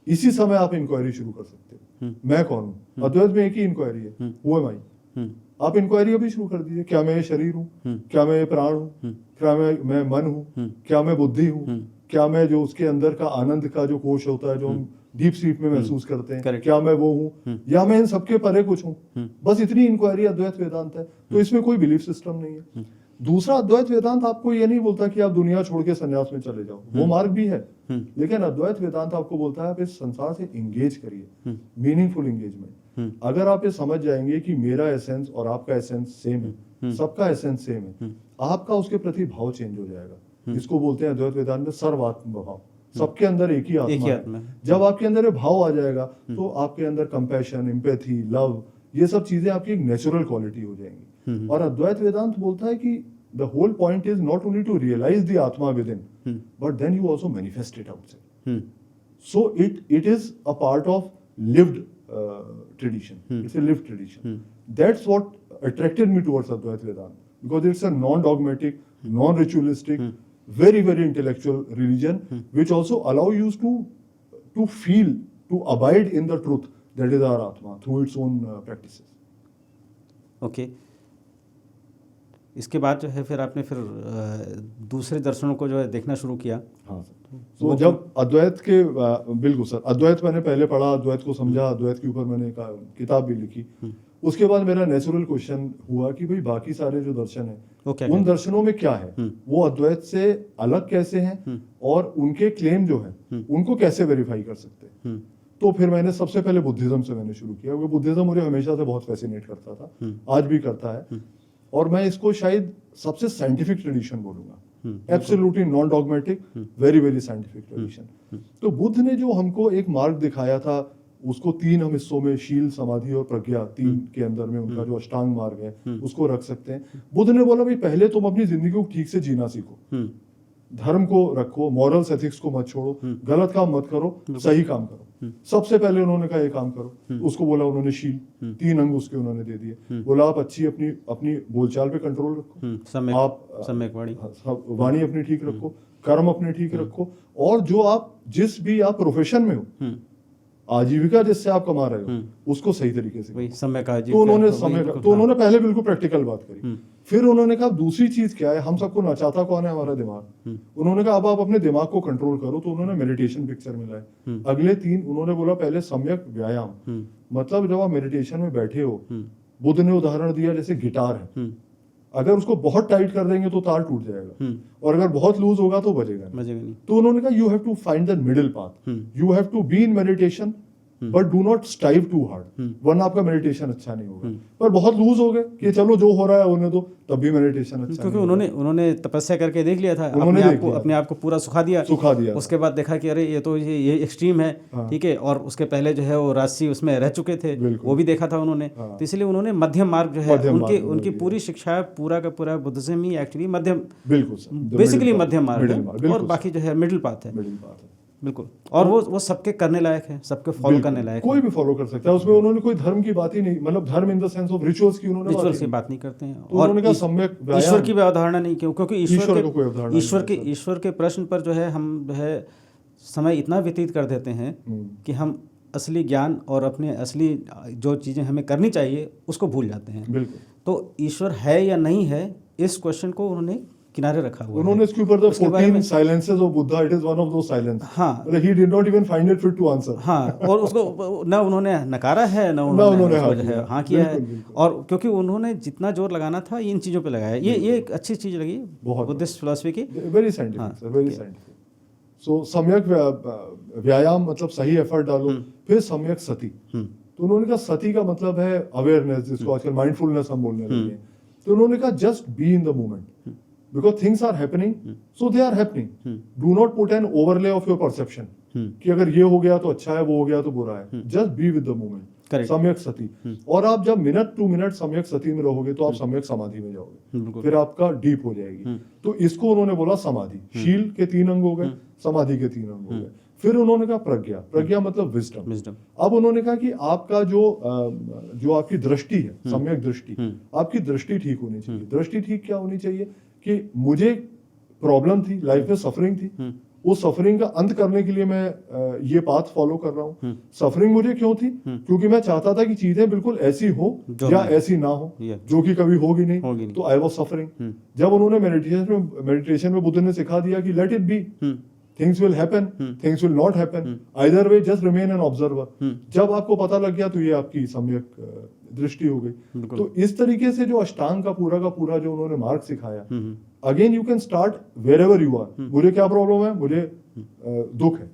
इसी समय आप इंक्वायरी शुरू कर सकते हो। मैं कौन हूँ? अद्वैत में एक ही इंक्वायरी है, वो है माई। आप इंक्वायरी अभी शुरू कर दीजिए। क्या मैं ये शरीर हूँ? क्या मैं ये प्राण हूँ? क्या मैं मन हूँ? क्या मैं बुद्धि हूँ? क्या मैं जो उसके अंदर का आनंद का जो कोश होता है, जो हम डीप स्लीप में महसूस करते हैं, क्या मैं वो हूँ या मैं इन सबके परे कुछ हूँ? बस इतनी इंक्वायरी अद्वैत वेदांत है। तो इसमें कोई बिलीफ सिस्टम नहीं है। दूसरा, अद्वैत वेदांत आपको ये नहीं बोलता कि आप दुनिया छोड़ के संन्यास में चले जाओ, वो मार्ग भी है, लेकिन अद्वैत वेदांत आपको बोलता है आप इस संसार से इंगेज करिए, मीनिंगफुल एंगेजमेंट। अगर आप ये समझ जाएंगे कि मेरा एसेंस और आपका एसेंस सेम है, सबका एसेंस सेम है, आपका उसके प्रति भाव चेंज हो जाएगा। इसको बोलते हैं अद्वैत वेदांत में सर्वात्म भाव। सबके अंदर एक ही आत्मा है। जब आपके अंदर ये भाव आ जाएगा तो आपके अंदर कंपैशन, एम्पैथी, लव, ये सब चीजें आपकी एक नेचुरल क्वालिटी हो जाएंगी। और अद्वैत वेदांत बोलता है कि the whole point is not only to realize the atma within, but then you also manifest it outside. So it is a part of lived tradition. It's a lived tradition. That's what attracted me towards Advaita Vedanta, because it's a non-dogmatic, non-ritualistic, very very intellectual religion, which also allow you to feel, to abide in the truth that is our atma through its own practices. Okay. इसके बाद जो है फिर आपने फिर दूसरे दर्शनों को जो है देखना शुरू किया। हाँ सर। तो जब अद्वैत के, बिल्कुल सर, अद्वैत मैंने पहले पढ़ा, अद्वैत को समझा, अद्वैत के ऊपर मैंने किताब भी लिखी। उसके बाद मेरा नेचुरल क्वेश्चन हुआ कि भाई बाकी सारे जो दर्शन है उन दर्शनों में क्या है, वो अद्वैत से अलग कैसे हैं और उनके क्लेम जो है उनको कैसे वेरीफाई कर सकते हैं। तो फिर मैंने सबसे पहले बुद्धिज्म से मैंने शुरू किया, क्योंकि बुद्धिज्म मुझे हमेशा से बहुत फैसिनेट करता था, आज भी करता है। और मैं इसको शायद सबसे साइंटिफिक ट्रेडिशन बोलूंगा, absolutely non dogmatic, very very scientific tradition. तो बुद्ध ने जो हमको एक मार्ग दिखाया था, उसको 3 हम हिस्सों में, शील, समाधि और प्रज्ञा, 3 के अंदर में उनका जो अष्टांग मार्ग है उसको रख सकते हैं। बुद्ध ने बोला भाई पहले तुम अपनी जिंदगी को ठीक से जीना सीखो, धर्म को रखो, मॉरल्स एथिक्स को मत छोड़ो, गलत काम मत करो, सही काम करो। सबसे पहले उन्होंने कहा ये काम करो, उसको बोला उन्होंने शील, 3 अंग उसके उन्होंने दे दिए। बोला आप अच्छी अपनी बोलचाल पे कंट्रोल रखो, आप सम्यक वाणी अपनी ठीक रखो, कर्म अपने ठीक रखो, और जो आप जिस भी आप प्रोफेशन में हो, आजीविका जिससे आप कमा रहे हो उसको सही तरीके से। तो उन्होंने पहले बिल्कुल प्रैक्टिकल बात करी। फिर उन्होंने कहा दूसरी चीज क्या है, हम सबको नचाता कौन है, हमारा दिमाग। उन्होंने कहा अब आप अपने दिमाग को कंट्रोल करो, तो उन्होंने मेडिटेशन पिक्चर में लाए। अगले 3 उन्होंने बोला पहले सम्यक व्यायाम, मतलब जब आप मेडिटेशन में बैठे हो, बुद्ध ने उदाहरण दिया जैसे गिटार है, अगर उसको बहुत टाइट कर देंगे तो तार टूट जाएगा, और अगर बहुत लूज होगा तो बजेगा नहीं। तो उन्होंने कहा you have to find the middle path, you have to be in meditation but do not strive too hard, वरना आपका मेडिटेशन अच्छा नहीं होगा। पर बहुत लूज हो गए कि चलो जो हो रहा है होने दो, तब भी मेडिटेशन अच्छा क्योंकि उन्होंने तपस्या करके देख लिया था, अपने आप को पूरा सुखा दिया। उसके बाद देखा कि अरे ये एक्सट्रीम है, ठीक है, और उसके पहले जो है वो राजसी उसमें रह चुके थे, वो भी देखा था उन्होंने। तो इसलिए उन्होंने मध्यम मार्ग जो है, उनकी पूरी शिक्षा पूरा का पूरा बुद्धिज्म ही एक्चुअली मध्यम, बेसिकली मध्यम मार्ग है, और बाकी जो है मिडिल पाथ है। बिल्कुल, और वो सबके करने लायक है, सबके फॉलो करने लायक, कोई भी फॉलो कर सकता है। उसमें उन्होंने कोई धर्म की बात ही नहीं, मतलब धर्म in the sense of rituals की उन्होंने बात नहीं करते हैं। तो उन्होंने कहा सम्यक ईश्वर की भी अवधारणा नहीं, क्योंकि ईश्वर के प्रश्न पर जो है हम जो है समय इतना व्यतीत कर देते हैं कि हम असली ज्ञान और अपने असली जो चीज़ें हमें करनी चाहिए उसको भूल जाते हैं। बिल्कुल। तो ईश्वर है या नहीं है, इस क्वेश्चन को उन्होंने किनारे रखा हुआ उन्होंने इसके ऊपर 14 silences of Buddha, it is one of those silence. हाँ, he did not even find it fit to answer. हाँ, और उसको ना उन्होंने नकारा है, ना उन्होंने हाँ किया है। और क्योंकि उन्होंने जितना जोर लगाना था इन चीज़ों पे लगाया, ये एक अच्छी चीज़ लगी बुद्धिस्ट फिलॉसफी की, वेरी साइंटिफिक, वेरी साइंटिफिक। सो सम्यक व्यायाम मतलब सही एफर्ट डालो, फिर सम्यक सती। तो उन्होंने कहा सती का मतलब है अवेयरनेस, जिसको आजकल माइंडफुलनेस हम बोलने लगे हैं। तो उन्होंने कहा just be in the moment, because things are happening, so they are happening. Do not put an overlay of your perception कि अगर ये हो गया तो अच्छा है, वो हो गया तो बुरा है। Just be with the moment. सम्यक सती। और आप जब मिनट टू मिनट सम्यक सती में रहोगे तो आप सम्यक समाधि में जाओगे, फिर आपका डीप हो जाएगी। तो इसको उन्होंने बोला समाधि। शील के 3 अंग हो गए, समाधि के 3 अंग हो गए। फिर उन्होंने कहा प्रज्ञा, प्रज्ञा मतलब विजडम। अब उन्होंने कहा कि आपका जो आपकी दृष्टि है, सम्यक दृष्टि, आपकी दृष्टि ठीक होनी चाहिए। दृष्टि ठीक क्या होनी चाहिए कि मुझे प्रॉब्लम थी, लाइफ में सफरिंग थी, उस सफरिंग का अंत करने के लिए मैं ये पाथ फॉलो कर रहा हूँ। सफरिंग मुझे क्यों थी? क्योंकि मैं चाहता था कि चीजें बिल्कुल ऐसी हो या ऐसी ना हो, जो कि कभी होगी नहीं। तो आई वाज सफरिंग। जब उन्होंने मेडिटेशन में बुद्ध ने सिखा दिया कि let it be, things will happen, things will not happen, either way just remain an observer. जब आपको पता लग गया तो ये आपकी सम्यक दृष्टि हो गई। तो इस तरीके से जो अष्टांग का पूरा जो उन्होंने मार्ग सिखाया, again you can start wherever you are. मुझे क्या प्रॉब्लम है? मुझे दुख है।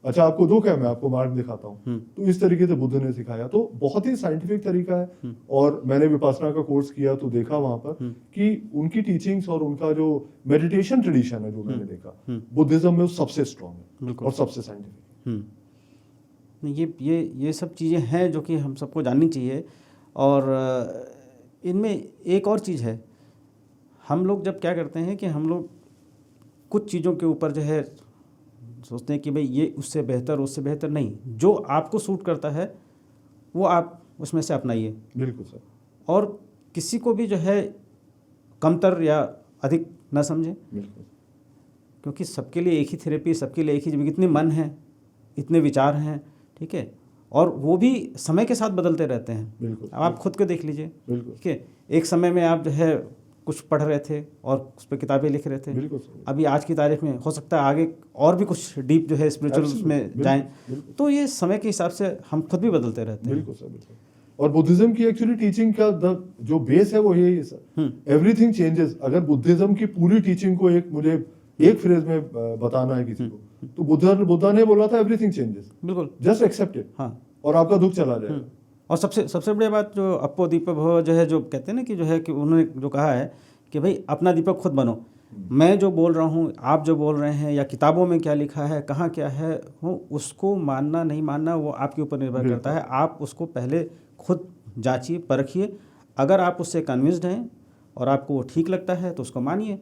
अच्छा, आपको दुख है, मैं आपको मार्ग दिखाता हूँ। तो इस तरीके से बुद्ध ने सिखाया। तो बहुत ही साइंटिफिक तरीका है। और मैंने विपासना का कोर्स किया तो देखा वहां पर कि उनकी टीचिंग्स और उनका जो मेडिटेशन ट्रेडिशन है, जो मैंने देखा बुद्धिज्म में, वो सबसे स्ट्रॉन्ग है और सबसे साइंटिफिक। ये सब चीज़ें हैं जो कि हम सबको जाननी चाहिए। और इनमें एक और चीज़ है, हम लोग जब क्या करते हैं कि हम लोग कुछ चीज़ों के ऊपर जो है सोचते हैं कि भाई ये उससे बेहतर नहीं, जो आपको सूट करता है वो आप उसमें से अपनाइए। बिल्कुल सर। और किसी को भी जो है कमतर या अधिक ना समझें, क्योंकि सबके लिए एक ही थेरेपी, सबके लिए एक ही, इतने मन हैं, इतने विचार हैं, ठीक है, और वो भी समय के साथ बदलते रहते हैं। अब आप खुद को देख लीजिए, ठीक है, एक समय में आप जो है कुछ पढ़ रहे थे और उस पर किताबें लिख रहे थे, अभी आज की तारीख में हो सकता है आगे और भी कुछ डीप जो है स्पिरिचुअल उसमें जाएं। तो ये समय के हिसाब से हम खुद भी बदलते रहते हैं। बिल्कुल सर, बिल्कुल। और बुद्धिज्म की एक्चुअली टीचिंग का जो बेस है वो यही है सर, एवरीथिंग चेंजेस। अगर बुद्धिज्म की पूरी टीचिंग को मुझे एक फ्रेज में बताना है किसी को, तो बुद्धा ने बोला था एवरीथिंग चेंजेस, बिल्कुल, जस्ट एक्सेप्ट इट, हाँ, और आपका दुख चला जाएगा। और सबसे बड़ी बात जो अपो दीपक भव जो है, जो कहते हैं ना कि जो है कि उन्होंने जो कहा है कि भाई अपना दीपक खुद बनो। मैं जो बोल रहा हूँ, आप जो बोल रहे हैं, या किताबों में क्या लिखा है, कहाँ क्या है, उसको मानना नहीं मानना वो आपके ऊपर निर्भर करता है। आप उसको पहले खुद जांचिए, परखिए। अगर आप उससे कन्विंस्ड हैं और आपको वो ठीक लगता है तो उसको मानिए,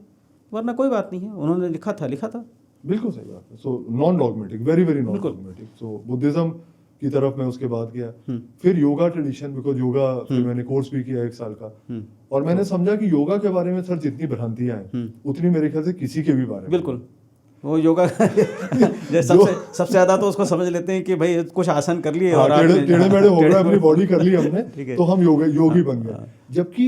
वरना कोई बात नहीं है। उन्होंने लिखा था। बिल्कुल सही बात है। So non dogmatic, very non dogmatic. So Buddhism की तरफ मैं उसके बाद गया। फिर योगा ट्रेडिशन, बिकॉज योगा फिर मैंने कोर्स भी किया 1 साल का, और मैंने समझा कि योगा के बारे में सर जितनी भ्रांतियां हैं उतनी मेरे ख्याल से किसी के भी बारे में। बिल्कुल, वो योगा सबसे ज्यादा तो उसको समझ लेते हैं कि भाई कुछ आसन कर लिए और टेढ़े मेढ़े हो गए, अपनी बॉडी कर ली हमने, तो हम योगी बन गए। जबकि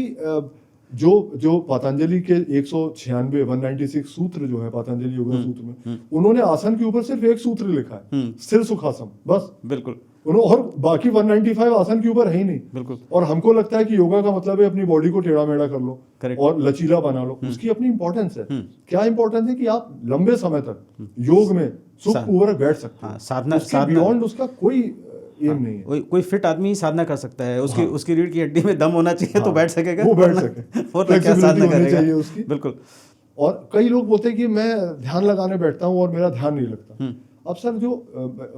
जो पतंजलि के 196 सूत्र जो है पतंजलि योगा सूत्र में, उन्होंने आसन के ऊपर सिर्फ एक सूत्र लिखा है, स्थिर सुखासन, बस। बिल्कुल। और बाकी 195 आसन के ऊपर है ही नहीं। बिल्कुल। और हमको लगता है कि योगा का मतलब है अपनी बॉडी को टेढ़ा मेढ़ा कर लो और लचीला बना लो। उसकी अपनी इंपॉर्टेंस है। क्या इंपॉर्टेंस है कि आप लंबे समय तक योग में सुखपूर्वक बैठ सकते हैं। साधना बियॉन्ड उसका कोई एम नहीं है। कोई फिट आदमी ही साधना कर सकता है, उसकी रीढ़ की हड्डी में दम होना चाहिए तो बैठ सकेगा, वो बैठ सके, और क्या साधना करेगा चाहिए उसकी। बिल्कुल। और कई लोग बोलते हैं कि मैं ध्यान लगाने बैठता हूँ और मेरा ध्यान नहीं लगता। अब सर जो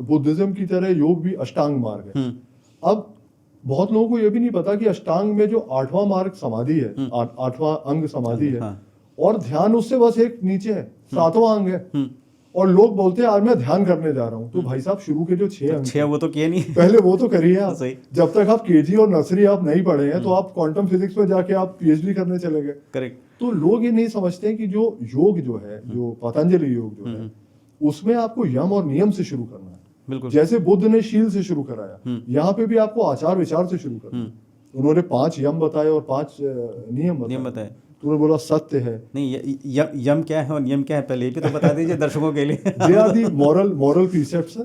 बुद्धिज्म की तरह योग भी अष्टांग मार्ग है। अब बहुत लोगों को ये भी नहीं पता कि अष्टांग में जो 8वां मार्ग समाधि है, 8वां अंग समाधि है, और ध्यान उससे बस एक नीचे है, 7वां अंग है। और लोग बोलते हैं आज मैं ध्यान करने जा रहा हूँ, तो भाई साहब शुरू के जो 6 अंग वो तो किए नहीं, पहले वो तो करिए आप। जब तक आप केजी और नर्सरी आप नहीं पढ़े हैं तो आप क्वांटम फिजिक्स में जाके आप पीएचडी करने चले गए। करेक्ट। तो लोग ये नहीं समझते कि जो योग जो है, जो पतंजलि योग जो है, उसमें आपको यम और नियम से शुरू करना है। बिल्कुल। जैसे बुद्ध ने शील से शुरू कराया, यहाँ पे भी आपको आचार विचार से शुरू करना है। उन्होंने 5 यम बताए और 5 नियम बताए। तो बोला सत्य है नहीं, यम क्या है और नियम क्या है, पहले ये भी तो बता दीजिए दर्शकों के लिए। They are the moral precepts,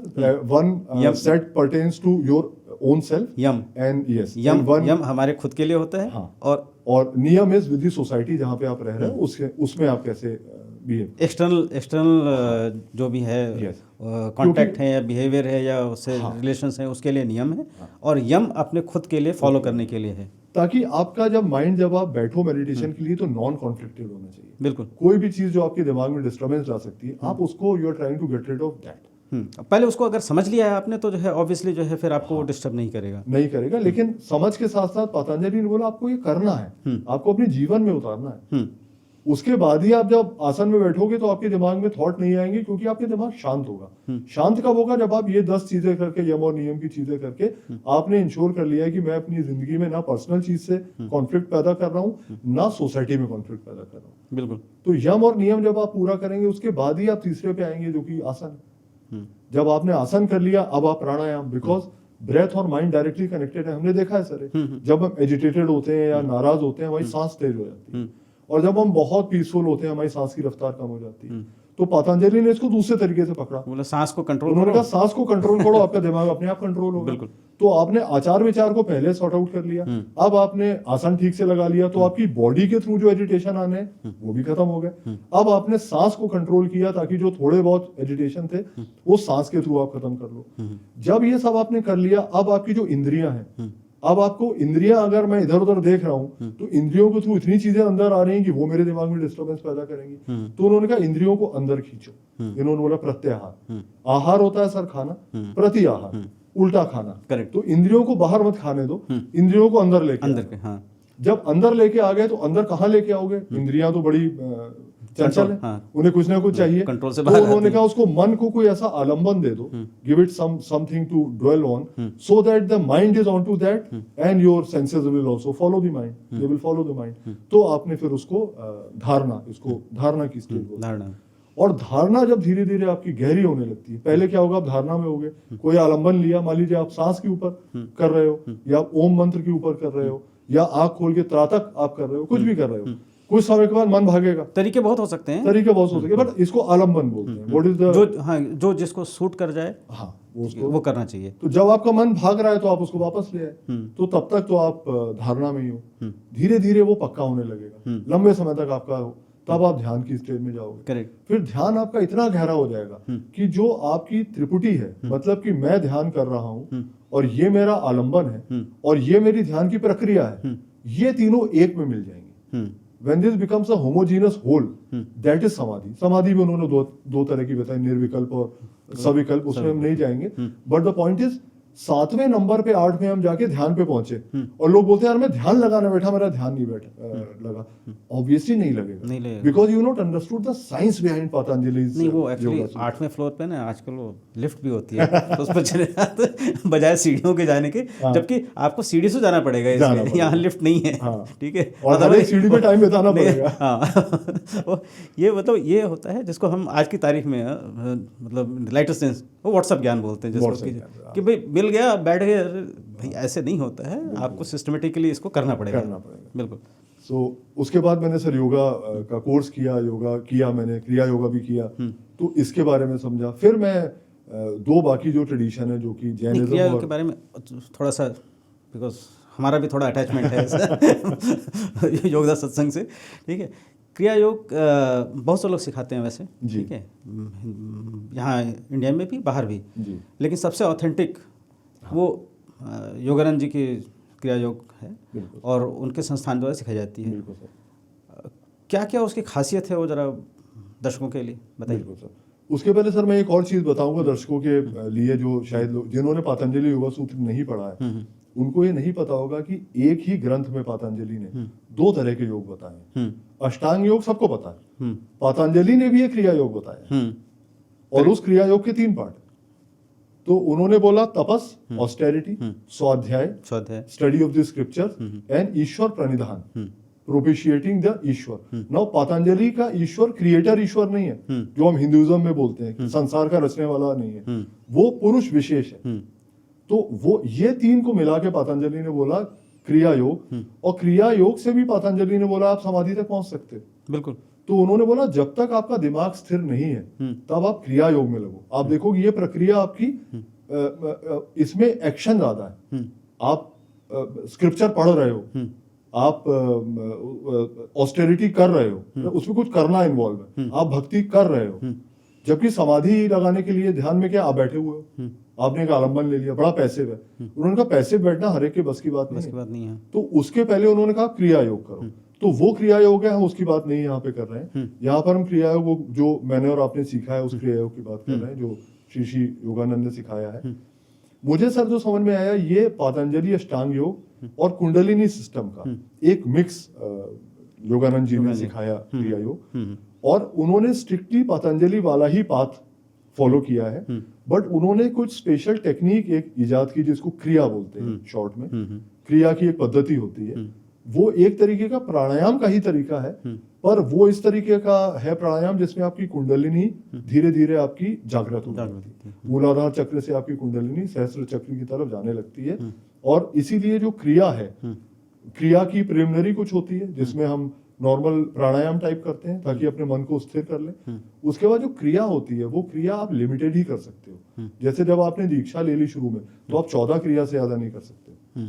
one set pertains to your own self, yama and yes, यम हमारे खुद के लिए होता है। हाँ, और नियम इज विद द सोसाइटी जहाँ पे आप रह रहे हो, उसमें आप कैसे एक्सटर्नल जो भी है कांटेक्ट है या बिहेवियर है या उससे रिलेशंस है, उसके लिए नियम है, और यम अपने खुद के लिए फॉलो करने के लिए है, ताकि आपका जब आप बैठो मेडिटेशन के लिए तो नॉन कॉन्फ्लिक्टेड होना चाहिए। बिल्कुल। कोई भी चीज जो आपके दिमाग में डिस्टर्बेंस ला सकती है, आप उसको you are trying to get rid of that. पहले उसको अगर समझ लिया है आपने तो जो है ऑब्वियसली जो है फिर आपको डिस्टर्ब नहीं करेगा। लेकिन समझ के साथ साथ पतंजलि ने बोला आपको ये करना है, आपको अपने जीवन में उतारना है। उसके बाद ही आप जब आसन में बैठोगे तो आपके दिमाग में थॉट नहीं आएंगे, क्योंकि आपके दिमाग शांत होगा। शांत कब होगा? जब आप ये 10 चीजें करके, यम और नियम की चीजें करके आपने इंश्योर कर लिया है कि मैं अपनी जिंदगी में ना पर्सनल चीज से कॉन्फ्लिक्ट पैदा कर रहा हूँ, ना सोसाइटी में कॉन्फ्लिक्ट पैदा कर रहा हूँ। बिल्कुल। तो यम और नियम जब आप पूरा करेंगे उसके बाद ही आप तीसरे पे आएंगे, जो कि आसन। जब आपने आसन कर लिया, अब आप प्राणायाम, बिकॉज ब्रेथ और माइंड डायरेक्टली कनेक्टेड है। हमने देखा है सर, जब हम एजिटेटेड होते हैं या नाराज होते हैं, हमारी सांस तेज हो जाती है, और जब हम बहुत पीसफुल होते हैं हमारी सांस की रफ्तार कम हो जाती है। तो पतंजलि ने इसको दूसरे तरीके से पकड़ा, बोला सांस को कंट्रोल उन्होंने कहा सांस को कंट्रोल करो, आपका दिमाग अपने आप कंट्रोल होगा। बिल्कुल। तो आपने आचार विचार को पहले सॉर्ट आउट कर लिया, अब आपने आसन ठीक से लगा लिया, तो आपकी बॉडी के थ्रू जो एजिटेशन आने वो भी खत्म हो गए। अब आपने सांस को कंट्रोल किया ताकि जो थोड़े बहुत एजिटेशन थे वो सांस के थ्रू आप खत्म कर लो। जब ये सब आपने कर लिया, अब आपकी जो इंद्रियां हैं, अब आपको इंद्रियां, अगर मैं इधर उधर देख रहा हूं तो इंद्रियों के थ्रू इतनी चीजें अंदर आ रही हैं कि वो मेरे दिमाग में डिस्टर्बेंस पैदा करेंगी। तो उन्होंने कहा इंद्रियों को अंदर खींचो। इन्होंने बोला प्रत्याहार। आहार होता है सर खाना, प्रति आहार उल्टा खाना। करेक्ट। तो इंद्रियों को बाहर मत खाने दो, इंद्रियों को अंदर लेके हाँ। जब अंदर लेके आ गए तो अंदर कहाँ लेके आओगे? इंद्रियां तो बड़ी चंचल है, उन्हें कुछ ना कुछ चाहिए। कंट्रोल से तो बाहर उन्होंने कहा उसको मन को कोई ऐसा आलंबन दे दो, give it something to dwell on, so that the mind is on to that and your senses will also follow the mind, they will follow the mind. तो आपने फिर उसको धारणा की स्टेज बोला। और धारणा जब धीरे धीरे आपकी गहरी होने लगती है, पहले क्या होगा, आप धारणा में होगे, कोई आलंबन लिया, मान लीजिए आप सांस के ऊपर कर रहे हो, या ओम मंत्र के ऊपर कर रहे हो, या आंख खोल के त्राटक आप कर रहे हो, कुछ भी कर रहे हो, कुछ समय के बाद मन भागेगा। तरीके बहुत हो सकते हैं, बट इसको आलंबन बोलते हैं। व्हाट इज द जो जिसको सूट कर जाए, वो करना चाहिए। तो जब आपका मन भाग रहा है तो आप उसको वापस ले आए, तो तब तक तो आप धारणा में ही हो। धीरे धीरे वो पक्का होने लगेगा, लंबे समय तक आपका हो, तब आप ध्यान की स्टेज में जाओगे। करेक्ट। फिर ध्यान आपका इतना गहरा हो जाएगा कि जो आपकी त्रिपुटी है, मतलब कि मैं ध्यान कर रहा हूँ और ये मेरा आलंबन है और ये मेरी ध्यान की प्रक्रिया है, ये तीनों एक में मिल जाएंगे। When this becomes a homogeneous whole, that is समाधि। समाधि में उन्होंने दो तरह की बताई, निर्विकल्प और सविकल्प, उसमें हम नहीं जाएंगे। बट द पॉइंट इज 7वें नंबर पे 8वें हम जाके ध्यान पे पहुंचे, और लोग बोलते हैं यार मैं ध्यान लगाने बैठा, मेरा ध्यान नहीं लगा। ऑब्वियसली नहीं लगेगा, because you not understood the science behind Patanjali. नहीं, वो एक्चुअली 8वें फ्लोर पे ना आजकल वो लिफ्ट भी होती है, तो उस पर चले जाते बजाय सीढ़ियों के जाने के, जबकि आपको सीढ़ी से जाना पड़ेगा, यहाँ लिफ्ट नहीं है। ठीक है, और सीढ़ी पे टाइम बिताना पड़ेगा। हाँ, ये मतलब ये होता है जिसको हम आज की तारीख में मतलब लाइटर सेंस, वो व्हाट्सएप ज्ञान बोलते हैं, जिसको कि भाई मिल गया बैठ गए। भाई ऐसे नहीं होता है, आपको सिस्टमेटिकली इसको करना पड़ेगा। बिल्कुल। सो उसके बाद मैंने सर योगा का कोर्स किया, मैंने क्रिया योगा भी किया, तो इसके बारे में समझा। फिर मैं 2 बाकी जो ट्रेडिशन है, जो कि जैनिज्म, क्रिया के बारे में थोड़ा सा, बिकॉज हमारा भी थोड़ा अटैचमेंट है योगदा सत्संग से। ठीक है, क्रिया योग बहुत से लोग सिखाते हैं वैसे, ठीक है, यहाँ इंडिया में भी, बाहर भी, लेकिन सबसे ऑथेंटिक वो योगानंद जी की क्रिया योग है बिल्कुल और उनके संस्थान द्वारा सिखाई जाती है। बिल्कुल सर। क्या क्या उसकी खासियत है वो जरा दर्शकों के लिए बताइए। बिल्कुल सर। उसके पहले सर मैं एक और चीज बताऊंगा दर्शकों के लिए, जो शायद लोग जिन्होंने पतंजलि योगा सूत्र नहीं पढ़ा है उनको ये नहीं पता होगा कि एक ही ग्रंथ में पतंजलि ने दो तरह के योग बताए हैं। अष्टांग योग सबको पता है, पतंजलि ने भी एक क्रिया योग बताया और उस क्रिया योग के 3 पार्ट। तो उन्होंने बोला tapas, austerity, swadhyaya, study of the scripture and Ishvara pranidhana, propitiating the Ishvara. Now Patanjali का ईश्वर क्रिएटर ईश्वर नहीं है जो हम हिंदुइज्म में बोलते हैं, संसार का रचने वाला नहीं है, वो पुरुष विशेष है। तो वो ये 3 को मिला के पतंजलि ने बोला क्रिया योग, और क्रिया योग से भी पतंजलि ने बोला आप समाधि तक पहुंच सकते हो। बिल्कुल। तो उन्होंने बोला जब तक आपका दिमाग स्थिर नहीं है तब आप क्रिया योग में लगो। आप देखोगे ये प्रक्रिया आपकी इसमें एक्शन ज्यादा है। आप स्क्रिप्चर पढ़ रहे हो, आप ऑस्टेरिटी कर रहे हो, उसमें कुछ करना इन्वॉल्व है, आप भक्ति कर रहे हो। जबकि समाधि लगाने के लिए ध्यान में क्या आप बैठे हुए हो, आपने एक आलम्बन ले लिया, बड़ा पैसिव है। उन्होंने कहा पैसिव बैठना हर एक के बस की बात नहीं है। तो उसके पहले उन्होंने कहा क्रिया योग करो। तो वो क्रिया योग है, हम उसकी बात नहीं यहाँ पे कर रहे हैं। यहाँ पर हम क्रिया योग जो मैंने और आपने सीखा है उस क्रिया योग की बात कर रहे हैं जो श्री श्री योगानंद ने सिखाया है। मुझे सर जो समझ में आया ये पतंजलि अष्टांग योग और कुंडलिनी सिस्टम का एक मिक्स योगानंद जी ने सिखाया क्रिया योग, और उन्होंने स्ट्रिक्टली पतंजलि वाला ही पाथ फॉलो किया है। बट उन्होंने कुछ स्पेशल टेक्निक एक इजाद की जिसको क्रिया बोलते हैं शॉर्ट में। क्रिया की एक पद्धति होती है, वो एक तरीके का प्राणायाम का ही तरीका है, पर वो इस तरीके का है प्राणायाम जिसमें आपकी कुंडलिनी धीरे धीरे आपकी जागृत होती है। मूलाधार चक्र से आपकी कुंडलिनी सहस्त्र चक्र की तरफ जाने लगती है, और इसीलिए जो क्रिया है, क्रिया की प्रिलिमिनरी कुछ होती है जिसमें हम नॉर्मल प्राणायाम टाइप करते हैं ताकि अपने मन को स्थिर कर लें। उसके बाद जो क्रिया होती है वो क्रिया आप लिमिटेड ही कर सकते हो। जैसे जब आपने दीक्षा ले ली शुरू में तो आप 14 क्रिया से ज्यादा नहीं कर सकते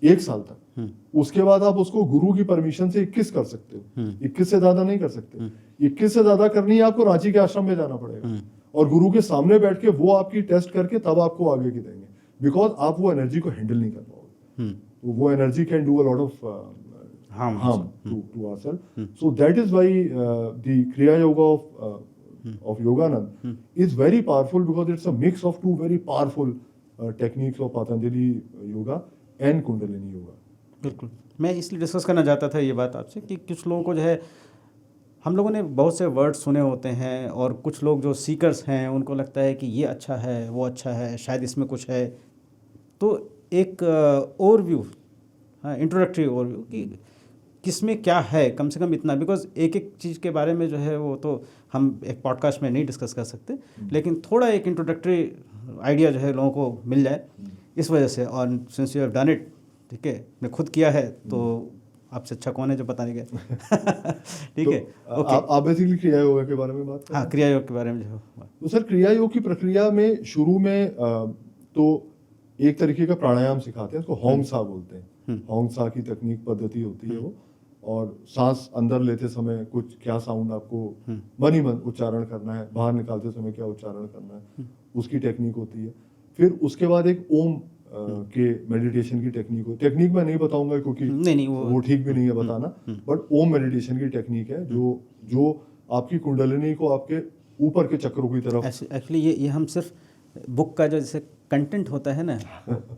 1 साल तक। उसके बाद आप उसको गुरु की परमिशन से 21 कर सकते हो, 21 से ज्यादा नहीं कर सकते। 21 से ज्यादा करनी है आपको रांची के आश्रम में जाना पड़ेगा और गुरु के सामने बैठ के वो आपकी टेस्ट करके तब आपको आगे की देंगे, बिकॉज आप वो एनर्जी को हैंडल नहीं कर पाओगे। वो energy can do a lot of harm to ourselves. So that is why the Kriya Yoga of Yoganand is very powerful, because it's a mix of 2 very powerful techniques of Patanjali Yoga and Kundalini Yoga. बिल्कुल, मैं इसलिए discuss करना चाहता था ये बात आपसे कि कुछ लोगों को जो है, हम लोगों ने बहुत से वर्ड सुने होते हैं और कुछ लोग जो सीकर्स हैं उनको लगता है कि ये अच्छा है, वो अच्छा है, शायद इसमें कुछ है। तो एक ओवरव्यू, हाँ, इंट्रोडक्टरी ओवरव्यू कि किसमें क्या है, कम से कम इतना, बिकॉज एक एक चीज़ के बारे में जो है वो तो हम एक पॉडकास्ट में नहीं डिस्कस कर सकते, लेकिन थोड़ा एक इंट्रोडक्टरी आइडिया जो है लोगों को मिल जाए इस वजह से। और since you have done it, ठीक है, मैं खुद किया है तो आपसे अच्छा कौन है जो पता नहीं गया। ठीक है, ओके। आप बेसिकली क्रिया योग के बारे में बात कर रहे हैं। हाँ, क्रिया योग के बारे में जो, तो सर क्रिया योग की प्रक्रिया में शुरू में तो एक तरीके का प्राणायाम सिखाते हैं, उसको होंग सा बोलते हैं। होंग सा की तकनीक पद्धति होती है वो, और सांस अंदर लेते समय कुछ क्या साउंड आपको मन ही मन उच्चारण करना है, बाहर निकालते समय क्या उच्चारण करना है, उसकी टेक्निक होती है। फिर उसके बाद एक ओम के मेडिटेशन की टेक्निक मैं नहीं बताऊंगा क्योंकि नहीं, वो ठीक भी नहीं है बताना, बट ओम मेडिटेशन की टेक्निक है जो आपकी कुंडलिनी को आपके ऊपर के चक्रों की तरफ। एक्चुअली ये हम सिर्फ बुक का जो जैसे कंटेंट होता है ना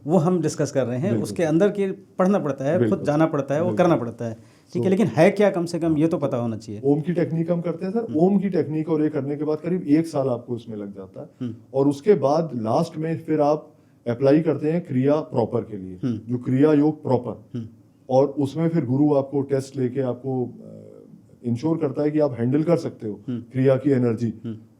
वो हम डिस्कस कर रहे हैं, उसके अंदर की पढ़ना पड़ता है, खुद जाना पड़ता है, वो करना पड़ता है, ठीक है, लेकिन है क्या, कम से कम ये तो पता होना चाहिए। ओम की टेक्निक हम करते हैं सर, ओम की टेक्निक और ये करने के बाद करीब 1 साल आपको उसमें लग जाता है, और उसके बाद लास्ट में फिर आप अप्लाई करते हैं क्रिया प्रॉपर के लिए, जो क्रिया योग प्रॉपर, और उसमें फिर गुरु आपको टेस्ट लेके आपको इंश्योर करता है कि आप हैंडल कर सकते हो क्रिया की एनर्जी,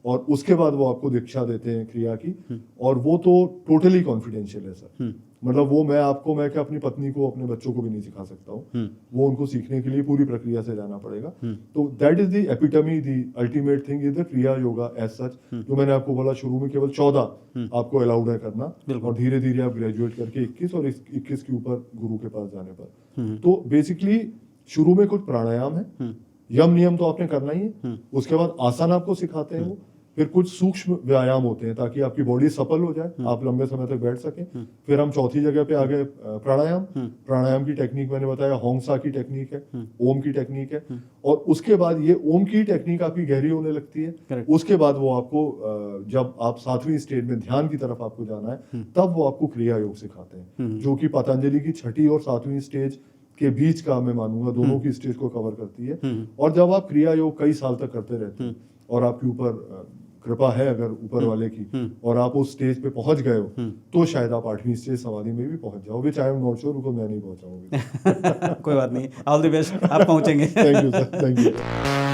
और उसके बाद वो आपको दीक्षा देते हैं क्रिया की, और वो तो टोटली कॉन्फिडेंशियल है सर। मतलब वो मैं क्या अपनी पत्नी को, अपने बच्चों को भी नहीं सिखा सकता हूँ, वो उनको सीखने के लिए पूरी प्रक्रिया से जाना पड़ेगा। तो that is the epitome, the ultimate thing is the क्रिया योगा एज सच, जो मैंने आपको बोला शुरू में केवल 14 आपको अलाउड है करना, और धीरे धीरे आप ग्रेजुएट करके 21 और 21 के ऊपर गुरु के पास जाने पर। तो बेसिकली शुरू में कुछ प्राणायाम है, यम नियम तो आपने करना ही है, उसके बाद आसन आपको सिखाते हैं वो, फिर कुछ सूक्ष्म व्यायाम होते हैं ताकि आपकी बॉडी सफल हो जाए, आप लंबे समय तक बैठ सकें। फिर हम चौथी जगह पे आ गए प्राणायाम। प्राणायाम की टेक्निक मैंने बताया होंगसा की टेक्निक है, ओम की टेक्निक है, और उसके बाद ये ओम की टेक्निक आपकी गहरी होने लगती है। उसके बाद वो आपको जब आप 7वीं स्टेज में ध्यान की तरफ आपको जाना है, तब वो आपको क्रिया योग सिखाते हैं, जो कि पतंजलि की 6ठी और 7वीं स्टेज के बीच का मैं मानूंगा दोनों की स्टेज को कवर करती है। और जब आप क्रिया योग कई साल तक करते रहते हैं और आपके ऊपर कृपा है अगर ऊपर वाले की, और आप उस स्टेज पे पहुंच गए हो, तो शायद आप 8वीं स्टेज समाधि में भी पहुंच जाओगे। चाहे हम नॉट श्योर को मैं नहीं पहुंचाऊंगी। कोई बात नहीं, ऑल द बेस्ट, आप पहुंचेंगे। Thank you sir, thank you.